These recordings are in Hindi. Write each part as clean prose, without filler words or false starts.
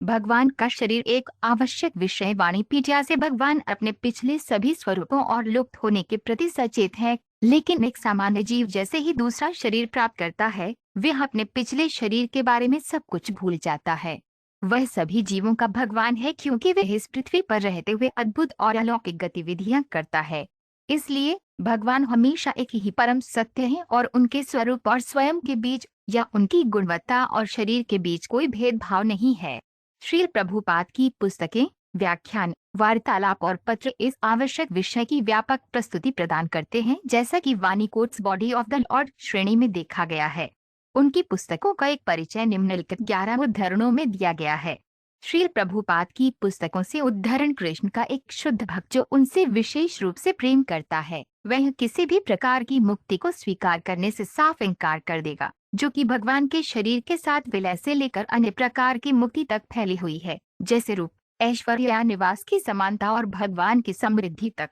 भगवान का शरीर एक आवश्यक विषय वाणिपीडिया से भगवान अपने पिछले सभी स्वरूपों और लुप्त होने के प्रति सचेत है, लेकिन एक सामान्य जीव जैसे ही दूसरा शरीर प्राप्त करता है, वह अपने पिछले शरीर के बारे में सब कुछ भूल जाता है। वह सभी जीवों का भगवान है क्योंकि वह इस पृथ्वी पर रहते हुए अद्भुत और अलौकिक गतिविधियां करता है। इसलिए भगवान हमेशा एक ही परम सत्य है और उनके स्वरूप और स्वयं के बीच या उनकी गुणवत्ता और शरीर के बीच कोई भेदभाव नहीं है। श्रील प्रभुपाद की पुस्तकें, व्याख्यान, वार्तालाप और पत्र इस आवश्यक विषय की व्यापक प्रस्तुति प्रदान करते हैं, जैसा कि Vani quotes body of the lord श्रेणी में देखा गया है। उनकी पुस्तकों का एक परिचय निम्नलिखित 11 उद्धरणों में दिया गया है। श्रील प्रभुपाद की पुस्तकों से उद्धरण कृष्ण का एक शुद्ध भक्त जो उनसे विशेष रूप से प्रेम करता है, वह किसी भी प्रकार की मुक्ति को स्वीकार करने से साफ इनकार कर देगा, जो कि भगवान के शरीर के साथ विलय से लेकर अन्य प्रकार की मुक्ति तक फैली हुई है, जैसे रूप, ऐश्वर्य या निवास की समानता और भगवान की समृद्धि तक।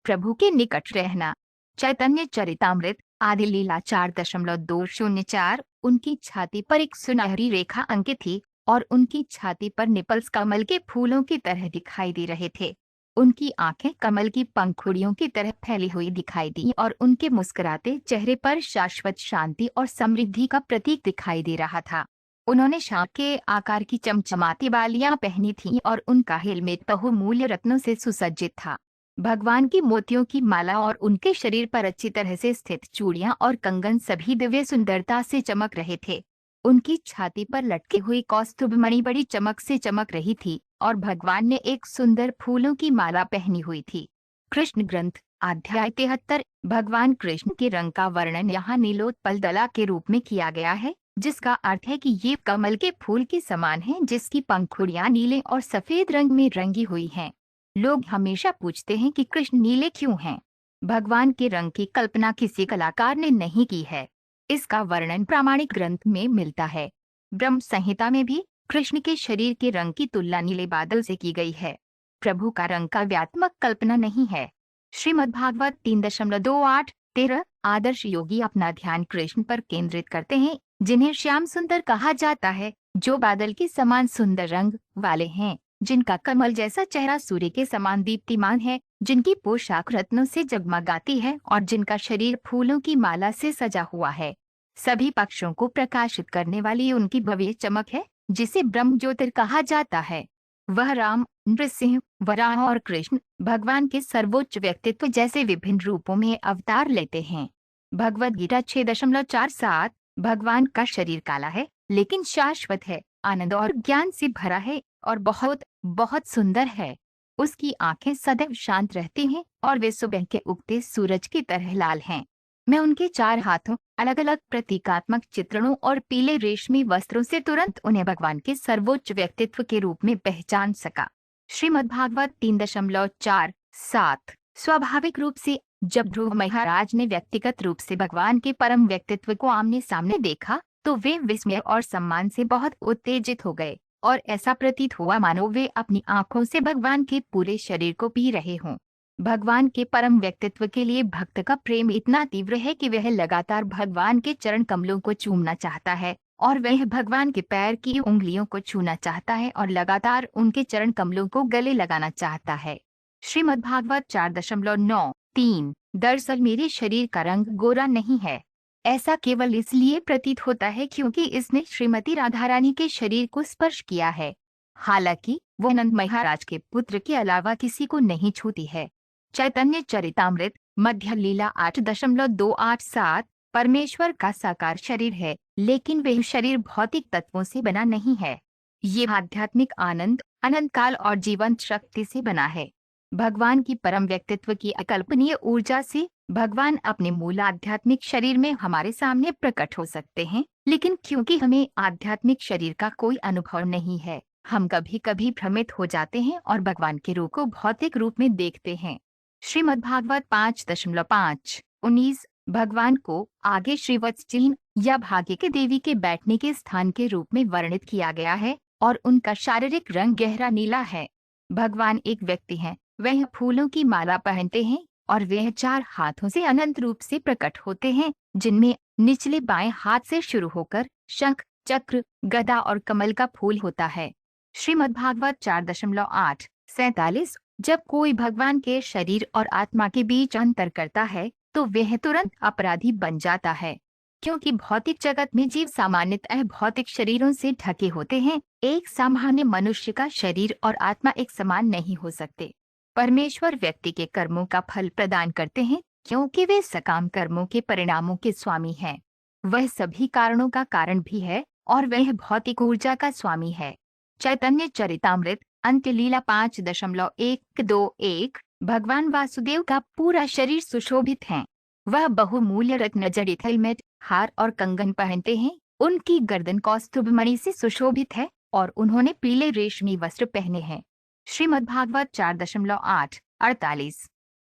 प्रभु के निकट रहना। चैतन्य चरितामृत आदि लीला 4.204। उनकी छाती पर एक सुनहरी रेखा अंकित थी और उनकी छाती पर निपल्स कमल के फूलों की तरह दिखाई दे रहे थे। उनकी आंखें कमल की पंखुड़ियों की तरह फैली हुई दिखाई दी और उनके मुस्कुराते चेहरे पर शाश्वत शांति और समृद्धि का प्रतीक दिखाई दे रहा था। उन्होंने शांख के आकार की चमचमाती बालियां पहनी थीं और उनका हेलमेट बहुमूल्य रत्नों से सुसज्जित था। भगवान की मोतियों की माला और उनके शरीर पर अच्छी तरह से स्थित चूड़ियां और कंगन सभी दिव्य सुंदरता से चमक रहे थे। उनकी छाती पर लटकी हुई कौस्तुभ मणि बड़ी चमक से चमक रही थी और भगवान ने एक सुंदर फूलों की माला पहनी हुई थी। कृष्ण ग्रंथ अध्याय 73। भगवान कृष्ण के रंग का वर्णन यहाँ नीलोत्पल दला के रूप में किया गया है, जिसका अर्थ है कि ये कमल के फूल के समान है जिसकी पंखुड़ियां नीले और सफेद रंग में रंगी हुई हैं। लोग हमेशा पूछते हैं कि कृष्ण नीले क्यों हैं। भगवान के रंग की कल्पना किसी कलाकार ने नहीं की है। इसका वर्णन प्रामाणिक ग्रंथ में मिलता है। ब्रह्म संहिता में भी कृष्ण के शरीर के रंग की तुलना नीले बादल से की गई है। प्रभु का रंग काव्यात्मक कल्पना नहीं है। श्रीमद्भागवत 3.28-13। आदर्श योगी अपना ध्यान कृष्ण पर केंद्रित करते हैं, जिन्हें श्याम सुंदर कहा जाता है, जो बादल के समान सुंदर रंग वाले हैं, जिनका कमल जैसा चेहरा सूर्य के समान दीप्तिमान है, जिनकी पोशाक रत्नों से जगमगाती है और जिनका शरीर फूलों की माला से सजा हुआ है। सभी पक्षों को प्रकाशित करने वाली उनकी भव्य चमक है, जिसे ब्रह्म ज्योतिर कहा जाता है। वह राम, नृसिंह, वराह और कृष्ण भगवान के सर्वोच्च व्यक्तित्व जैसे विभिन्न रूपों में अवतार लेते हैं। भगवद गीता 6.47। भगवान का शरीर काला है लेकिन शाश्वत है, आनंद और ज्ञान से भरा है और बहुत बहुत सुंदर है। उसकी आंखें सदैव शांत रहती हैं और वे सुबह के उगते सूरज की तरह लाल हैं। मैं उनके 4 हाथों, अलग अलग प्रतीकात्मक चित्रणों और पीले रेशमी वस्त्रों से तुरंत उन्हें भगवान के सर्वोच्च व्यक्तित्व के रूप में पहचान सका। श्रीमद्भागवत 3.47। स्वाभाविक रूप से जब ध्रुव महाराज ने व्यक्तिगत रूप से भगवान के परम व्यक्तित्व को आमने सामने देखा, तो वे विस्मय और सम्मान से बहुत उत्तेजित हो गए और ऐसा प्रतीत हुआ मानो वे अपनी आंखों से भगवान के पूरे शरीर को पी रहे हों। भगवान के परम व्यक्तित्व के लिए भक्त का प्रेम इतना तीव्र है कि वह लगातार भगवान के चरण कमलों को चूमना चाहता है और वह भगवान के पैर की उंगलियों को छूना चाहता है और लगातार उनके चरण कमलों को गले लगाना चाहता है। श्रीमद्भागवत 4.93। दरअसल मेरे शरीर का रंग गोरा नहीं है। ऐसा केवल इसलिए प्रतीत होता है क्योंकि इसने श्रीमती राधा रानी के शरीर को स्पर्श किया है। हालांकि वो नंद महाराज के पुत्र के अलावा किसी को नहीं छूती है। चैतन्य चरितामृत मध्य लीला 8.287। परमेश्वर का साकार शरीर है, लेकिन वह शरीर भौतिक तत्वों से बना नहीं है। ये आध्यात्मिक आनंद, अनंत काल और जीवंत शक्ति से बना है। भगवान की परम व्यक्तित्व की अकल्पनीय ऊर्जा से भगवान अपने मूल आध्यात्मिक शरीर में हमारे सामने प्रकट हो सकते हैं, लेकिन क्योंकि हमें आध्यात्मिक शरीर का कोई अनुभव नहीं है, हम कभी कभी भ्रमित हो जाते हैं और भगवान के रूप को भौतिक रूप में देखते हैं। श्रीमद्भागवत 5.5-19। भगवान को आगे श्रीवत्स चिन्ह या भाग्य के देवी के बैठने के स्थान के रूप में वर्णित किया गया है और उनका शारीरिक रंग गहरा नीला है। भगवान एक व्यक्ति हैं, वह फूलों की माला पहनते हैं और वह 4 हाथों से अनंत रूप से प्रकट होते हैं, जिनमें निचले बाएं हाथ से शुरू होकर शंख, चक्र, गदा और कमल का फूल होता है। श्रीमद्भागवत 4.8 47। जब कोई भगवान के शरीर और आत्मा के बीच अंतर करता है तो वह तुरंत अपराधी बन जाता है, क्योंकि भौतिक जगत में जीव सामान्यतः भौतिक शरीरों से ढके होते हैं। एक सामान्य मनुष्य का शरीर और आत्मा एक समान नहीं हो सकते। परमेश्वर व्यक्ति के कर्मों का फल प्रदान करते हैं, क्योंकि वे सकाम कर्मों के परिणामों के स्वामी हैं। वह सभी कारणों का कारण भी है और वह भौतिक ऊर्जा का स्वामी है। चैतन्य चरितामृत अंत्यलीला 5.121। भगवान वासुदेव का पूरा शरीर सुशोभित है। वह बहुमूल्य रत्न जड़ित हेलमेट, हार और कंगन पहनते हैं। उनकी गर्दन कौस्तुभ मणि से सुशोभित है और उन्होंने पीले रेशमी वस्त्र पहने हैं। श्रीमद्भागवत 4.8 48।